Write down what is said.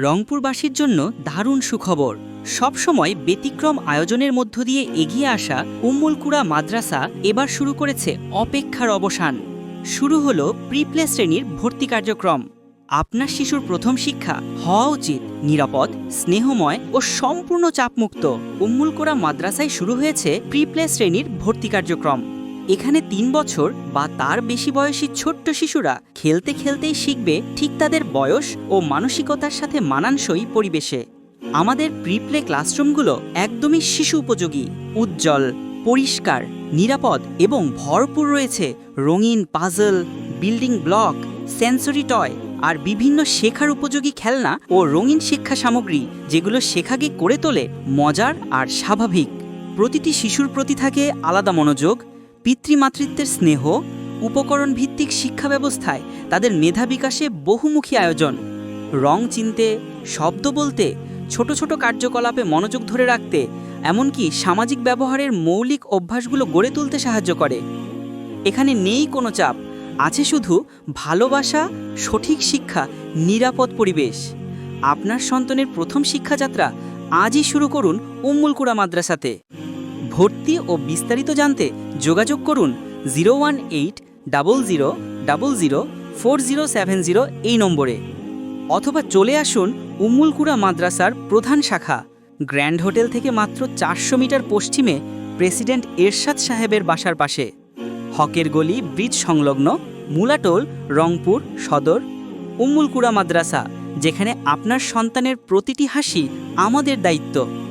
রংপুরবাসীর জন্য দারুণ সুখবর। সবসময় ব্যতিক্রম আয়োজনের মধ্য দিয়ে এগিয়ে আসা উম্মুল-কুরা মাদ্রাসা এবার শুরু করেছে অপেক্ষার অবসান। শুরু হলো প্রি-প্লে শ্রেণীর ভর্তি কার্যক্রম। আপনার শিশুর প্রথম শিক্ষা হওয়া উচিত নিরাপদ, স্নেহময় ও সম্পূর্ণ চাপমুক্ত। উম্মুল-কুরা মাদ্রাসায় শুরু হয়েছে প্রি-প্লে শ্রেণীর ভর্তি কার্যক্রম। এখানে ৩ বছর বা তার বেশি বয়সী ছোট্ট শিশুরা খেলতে খেলতেই শিখবে ঠিক তাদের বয়স ও মানসিকতার সাথে মানানসই পরিবেশে। আমাদের প্রি-প্লে ক্লাসরুমগুলো একদমই শিশু উপযোগী, উজ্জ্বল, পরিষ্কার, নিরাপদ এবং ভরপুর রয়েছে রঙিন puzzle, building block, sensory toy আর বিভিন্ন শেখার উপযোগী খেলনা ও রঙিন শিক্ষা সামগ্রী, যেগুলো শেখাকে করে তোলে মজার আর স্বাভাবিক। প্রতিটি শিশুর প্রতি থাকে আলাদা মনোযোগ, পিতৃমাতৃত্বের স্নেহ, উপকরণ ভিত্তিক শিক্ষা ব্যবস্থায় তাদের মেধা বিকাশে বহুমুখী আয়োজন। রং চিনতে, শব্দ বলতে, ছোট ছোট কার্যকলাপে মনোযোগ ধরে রাখতে, এমনকি সামাজিক ব্যবহারের মৌলিক অভ্যাসগুলো গড়ে তুলতে সাহায্য করে। এখানে নেই কোনো চাপ, আছে শুধু ভালোবাসা, সঠিক শিক্ষা, নিরাপদ পরিবেশ। আপনার সন্তানের প্রথম শিক্ষাযাত্রা আজই শুরু করুন উম্মুল-কুরা মাদ্রাসাতে। ভর্তি ও বিস্তারিত জানতে যোগাযোগ করুন 01800004070 এই নম্বরে, অথবা চলে আসুন উম্মুল-কুরা মাদ্রাসার প্রধান শাখা, গ্র্যান্ড হোটেল থেকে মাত্র 400 মিটার পশ্চিমে প্রেসিডেন্ট এরশাদ সাহেবের বাসার পাশে, হকের গলি ব্রিজ সংলগ্ন, মুলাটোল, রংপুর সদর। উম্মুল-কুরা মাদ্রাসা, যেখানে আপনার সন্তানের প্রতিটি হাসি আমাদের দায়িত্ব।